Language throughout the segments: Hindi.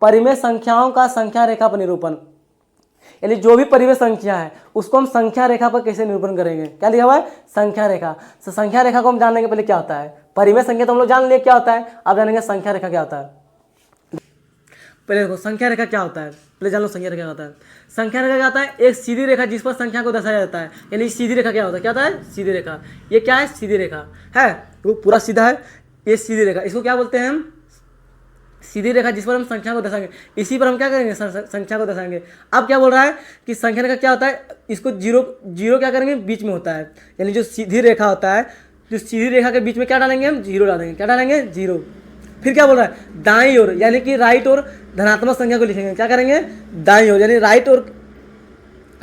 परिमेय संख्याओं का संख्या रेखा पर निरूपण, यानी जो भी परिमेय संख्या है उसको हम संख्या रेखा पर कैसे निरूपण करेंगे। क्या लिखा हुआ है? संख्या रेखा। तो संख्या रेखा को हम जान लेंगे पहले क्या होता है। परिमेय संख्या तो हम लोग जान लिए क्या होता है, अब जानेंगे संख्या रेखा क्या होता है। पहले देखो संख्या रेखा क्या होता है, पहले जान लो संख्या रेखा क्या होता है। संख्या रेखा क्या होता है? एक सीधी रेखा जिस पर संख्या को दर्शाया जाता है। यानी सीधी रेखा क्या होता है? क्या होता है? सीधी रेखा। ये क्या है? सीधी रेखा है, वो पूरा सीधा है, ये सीधी रेखा। इसको क्या बोलते हैं हम? सीधी रेखा, जिस पर हम संख्या को दर्शाएंगे। इसी पर हम क्या करेंगे? संख्या को दर्शाएंगे। अब क्या बोल रहा है कि संख्या रेखा क्या होता है? इसको जीरो जीरो क्या करेंगे? बीच में होता है। यानी जो सीधी रेखा होता है, जो सीधी रेखा के बीच में क्या डालेंगे हम? जीरो डालेंगे। क्या डालेंगे? जीरो। फिर क्या बोल रहा है? दाईं ओर, यानी कि राइट और धनात्मक संख्या को लिखेंगे। क्या करेंगे? दाईं ओर, यानी राइट और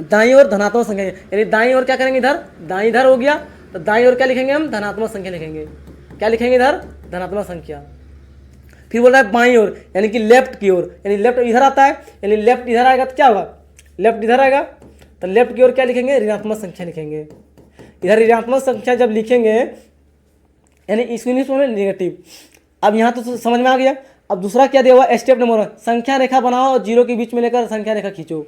दाईं ओर धनात्मक संख्या, यानी दाईं ओर क्या करेंगे? इधर दाईं इधर हो गया, तो दाईं ओर क्या लिखेंगे हम? धनात्मक संख्या लिखेंगे। क्या लिखेंगे इधर? धनात्मक संख्या। फिर बोल रहा है बाईं ओर, यानी कि लेफ्ट की ओर, यानी लेफ्ट इधर आता है, यानी लेफ्ट इधर आएगा तो क्या होगा? लेफ्ट इधर आएगा, तो लेफ्ट की ओर क्या लिखेंगे? ऋणात्मक संख्या लिखेंगे। इधर ऋणात्मक संख्या जब लिखेंगे, यानी इसको में नेगेटिव। अब यहाँ तो समझ में आ गया। अब दूसरा क्या दिया हुआ? स्टेप नंबर 1, संख्या रेखा बनाओ और जीरो के बीच में लेकर संख्या रेखा खींचो।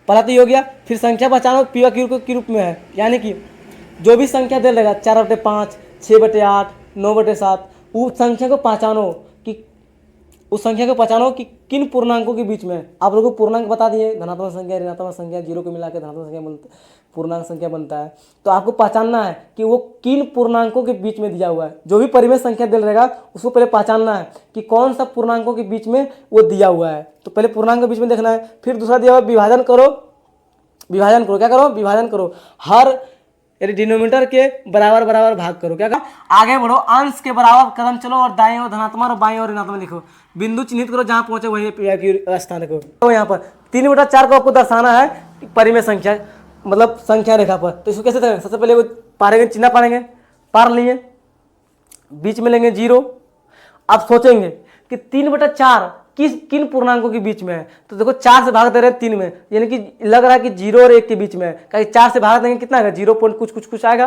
पहला तो ये हो गया। फिर संख्या पहचानो पी क्यू के रूप में है, यानी कि जो भी संख्या दे रहेगा 4/5, 6/8, 9/7, उस संख्या को पहचानो कि किन पूर्णांकों के बीच में। आप लोगों को पूर्णांक बता दिए, धनात्मक संख्या, ऋणात्मक संख्या, जीरो को मिलाकर धनात्मक संख्या पूर्णांक संख्या बनता है। तो आपको पहचानना है कि वो किन पूर्णांकों के बीच में दिया हुआ है। जो भी परिमेय संख्या दे रहेगा उसको पहले पहचानना है कि कौन सा पूर्णांकों के बीच में वो दिया हुआ है। तो पहले पूर्णांक के बीच में देखना है। फिर दूसरा दिया हुआ विभाजन करो। क्या करो? विभाजन करो। हर यानी डिनोमिनेटर के बराबर बराबर भाग करो। क्या करो? आगे बढ़ो, अंश के बराबर कदम चलो और दाएं ओर धनात्मक और बाएं ओर ऋणात्मक लिखो। बिंदु चिन्हित करो, जहां पहुंचे वही स्थान को। तो यहाँ पर 3/4 को आपको दर्शाना है परिमेय संख्या, मतलब संख्या रेखा पर। तो इसको कैसे करेंगे? सबसे पहले वो पारेंगे, चिन्ह पारेंगे, पार लिए, बीच में लेंगे जीरो। अब सोचेंगे कि 3/4 किन पूर्णांकों के बीच में है। तो देखो 4 से भाग दे रहे हैं 3 में, यानी कि लग रहा है कि 0 और 1 के बीच में है। कहीं 4 से भाग देंगे कितना आएगा? 0 पॉइंट कुछ आएगा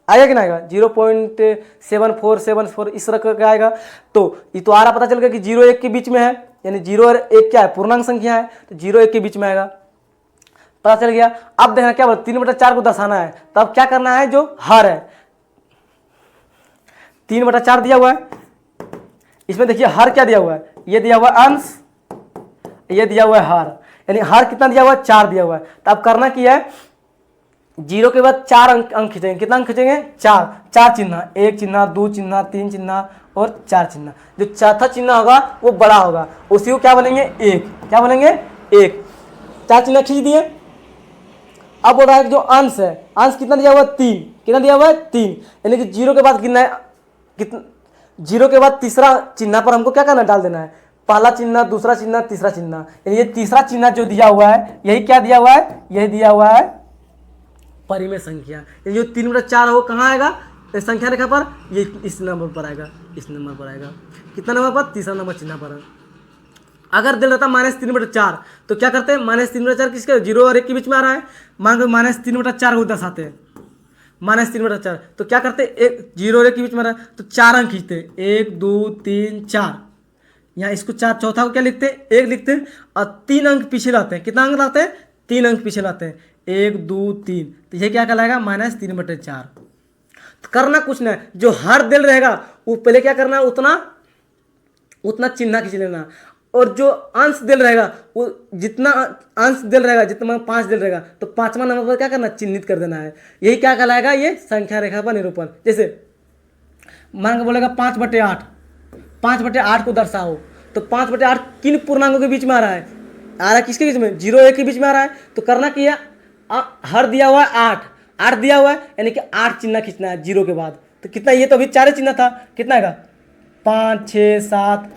कि ना आएगा? 0.7474 इस तरह का आएगा। तो ये तो आ रहा, पता चल गया कि 0 1 के बीच में है, यानी 0 और 1 क्या है? पूर्णांक संख्या है, तो 0 1 के बीच में आएगा, पता चल गया। अब देखना क्या बोला? 3/4 को दर्शाना है, तो अब क्या करना है? जो हर है 3/4 दिया हुआ है, इसमें देखिए हर क्या दिया हुआ है? ये दिया हुआ है अंश, ये दिया हुआ है हर, यानी हर कितना दिया हुआ है? 4 दिया हुआ है। तो अब करना क्या है? 0 के बाद 4 अंक खींचेंगे। कितना अंक खींचेंगे? 4 चिन्ह, 1 चिन्ह, 2 चिन्ह, 3 चिन्ह और 4 चिन्ह। जो चौथा चिन्ह होगा वो बड़ा होगा, उसी को क्या बोलेंगे? 1। क्या बोलेंगे? 1। 4 चिन्ह खींच दिए। अब बोल रहा है कि जो अंश है, अंश कितना दिया हुआ है? 3। कितना दिया हुआ है? 3, यानी कि 0 के बाद कितना है? 0 के बाद तीसरा चिन्ह पर हमको क्या करना? डाल देना है। पहला चिन्ह, दूसरा चिन्ह, तीसरा चिन्ह, यानी ये तीसरा चिन्ह जो दिया हुआ है, यही क्या दिया हुआ है? यही दिया हुआ है परिमेय संख्या। यानी जो 3/4 हो कहाँ आएगा? संख्या रेखा पर, ये इस नंबर पर आएगा, इस नंबर पर आएगा। कितना नंबर पर? तीसरा नंबर चिन्ह पर। अगर दिल रहता -3/4 तो क्या करते हैं? -3/4 किसके? 0 और 1 के बीच में आ रहा है, मान लो -3/4 को दर्शाते हैं। -3/4 तो क्या करते? 0 और 1 के बीच में आ रहा है, तो 4 अंक खींचते, 1 2 3 4। यहाँ इसको 4, चौथा को क्या लिखते हैं? 1 लिखते हैं, और 3 अंक पीछे लाते हैं। कितना अंक लाते हैं? 3 अंक पीछे लाते हैं, 1 2 3। तो ये क्या कहलाएगा? -3/4। तो करना कुछ नहीं, जो हर दिल रहेगा वो पहले क्या करना है? उतना चिन्ह खींच लेना, और जो अंश दिल रहेगा वो जितना अंश दिल रहेगा, जितना 5 दिल रहेगा, तो 5वां नंबर पर क्या करना? चिन्हित कर देना है। यही क्या कहलाएगा? ये संख्या रेखा पर निरूपण। जैसे मान के बोलेगा 5/8, 5/8 को दर्शाओ, तो 5/8 किन पूर्णांकों के बीच में आ रहा है? किसके बीच में? 0 1 के बीच में आ रहा है। तो करना क्या? हर दिया हुआ है 8 दिया हुआ है, यानी कि 8 चिन्ह खींचना है 0 के बाद। तो कितना? ये तो अभी 4 चिन्ह था, कितना आएगा? 5 6 7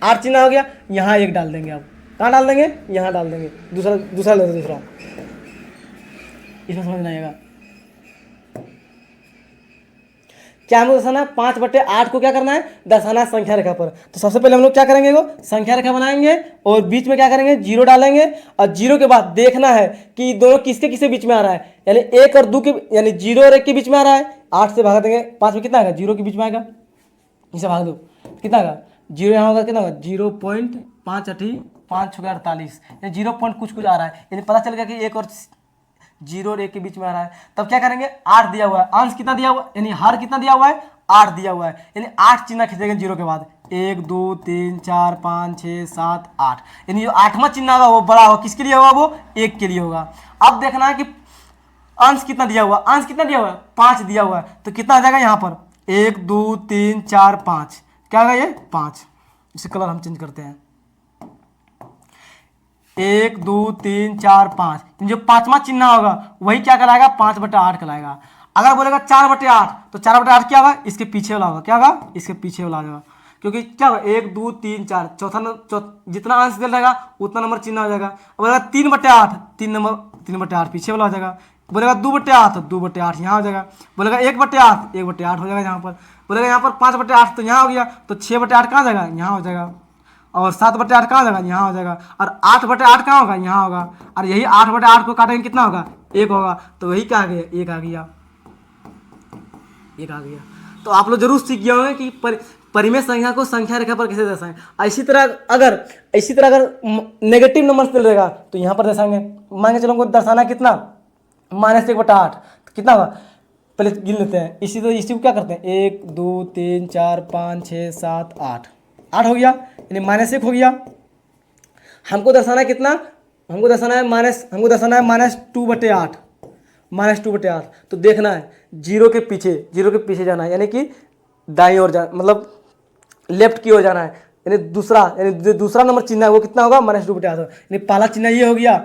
8 चिन्ह हो गया। यहाँ 1 डाल देंगे। अब कहाँ डाल देंगे? यहाँ डाल देंगे। दूसरा इसमें समझ नहीं आएगा क्या हमको दर्शाना है? 5/8 को क्या करना है? दर्शाना है संख्या रेखा पर। तो सबसे पहले हम लोग क्या करेंगे? वो संख्या रेखा बनाएंगे और बीच में क्या करेंगे? 0 डालेंगे, और 0 के बाद देखना है कि दोनों किसके बीच में आ रहा है, यानी 1 और 2 के, यानी 0 और 1 के बीच में आ रहा है। 8 से भाग देंगे, 5 में कितना आएगा? 0 के बीच में आएगा। इसे भाग दो, कितना आएगा? जीरो यहाँ होगा कितना होगा 0.5 अठी 5 छुके 48, यानी 0 पॉइंट कुछ कुछ आ रहा है, यानी पता चल गया कि एक और जीरो और एक के बीच में आ रहा है। तब क्या करेंगे 8 दिया हुआ है, अंश कितना दिया हुआ है यानी हर कितना दिया हुआ है 8 दिया हुआ है, यानी 8 चिन्ह खींचेंगे जीरो के बाद 1 2 3 4 5 6 7 8, यानी जो 8वां चिन्ह होगा वो बड़ा होगा, किसके लिए होगा वो 1 के लिए होगा। अब देखना है कि अंश कितना दिया हुआ, अंश कितना दिया हुआ है 5 दिया हुआ है, तो कितना आ जाएगा यहाँ पर 1 2 3 4 5, क्या होगा ये 5, इसे कलर हम चेंज करते हैं 1 2 3 4 5, जो 5वां चिन्ह होगा वही क्या कहलाएगा 5/8 कहलाएगा। अगर बोलेगा 4/8 तो 4/8 क्या होगा इसके पीछे वाला होगा, क्या होगा इसके पीछे वाला होगा, क्योंकि क्या होगा 1 2 3 4 जितना अंश दे रहेगा उतना नंबर चिन्ह हो जाएगा। बोलेगा 3/8 3/8 पीछे वाला हो जाएगा, बोलेगा 2/8 तो 2/8 यहाँ हो जाएगा, बोलेगा 1/8 1/8 हो जाएगा यहाँ पर, बोलेगा यहाँ पर 5/8 तो यहाँ हो गया, तो 6/8 कहाँ जाएगा यहाँ हो जाएगा, और 7/8 कहाँ जाएगा यहाँ हो जाएगा, और 8/8 कहाँ होगा यहाँ होगा, और यही 8/8 को काटेंगे कितना होगा 1 होगा, तो वही क्या आ गया 1 आ गया, 1 आ गया। तो आप लोग जरूर सीख गए होंगे कि परिमेय संख्या को संख्या रेखा पर कैसे दर्शाएं। इसी तरह अगर नेगेटिव नंबर से रहेगा तो यहाँ पर दर्शाएंगे, मान के चलो हमको दर्शाना कितना -1/8, तो कितना होगा पहले गिन लेते हैं, इसी को क्या करते हैं 1 2 3 4 5 6 7 8 8 हो गया, यानी -1 हो गया। हमको दर्शाना है कितना, हमको दर्शाना है -2/8, -2/8, तो देखना है जीरो के पीछे जाना है, यानी कि दाईं ओर जाना, मतलब लेफ्ट की ओर जाना है, यानी दूसरा नंबर चिन्ह है वो कितना होगा -2/8 होगा, यानी पहला चिन्ह ये हो गया,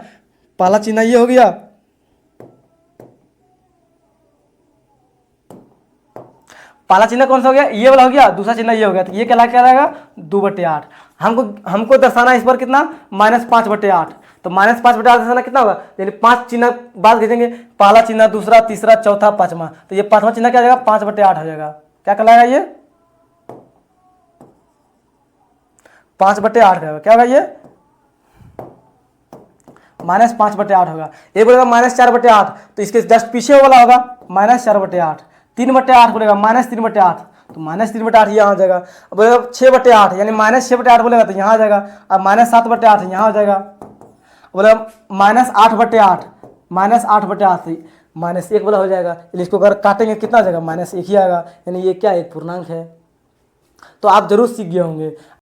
पहला चिन्ह कौन सा हो गया ये वाला हो गया, दूसरा चिन्ह ये हो गया, तो ये क्या रहेगा 2/8। हमको दर्शाना है इस पर कितना -5/8, तो -5/8 दर्शाना कितना होगा, यानी 5 चिन्ह बाद खींचेंगे, पहला चिन्ह दूसरा तीसरा चौथा पांचवा, तो ये 5वां चिन्ह क्या हो जाएगा 5/8 हो जाएगा, क्या कहलाएगा ये 5/8 का, क्या होगा ये -5/8 होगा। ये बोलेगा -4/8 तो इसके जस्ट पीछे वाला होगा -4/8, 3/8 बोलेगा -3/8 तो -3/8 यहाँ हो जाएगा, बोलेगा 6/8 यानी -6/8 बोलेगा तो यहाँ आ जाएगा, अब -7/8 यहाँ हो जाएगा, बोलेगा -8/8 -1 वाला हो जाएगा, इसको अगर काटेंगे कितना आ जाएगा -1 ही आएगा, यानी ये क्या एक पूर्णांक है। तो आप जरूर सीख गए होंगे।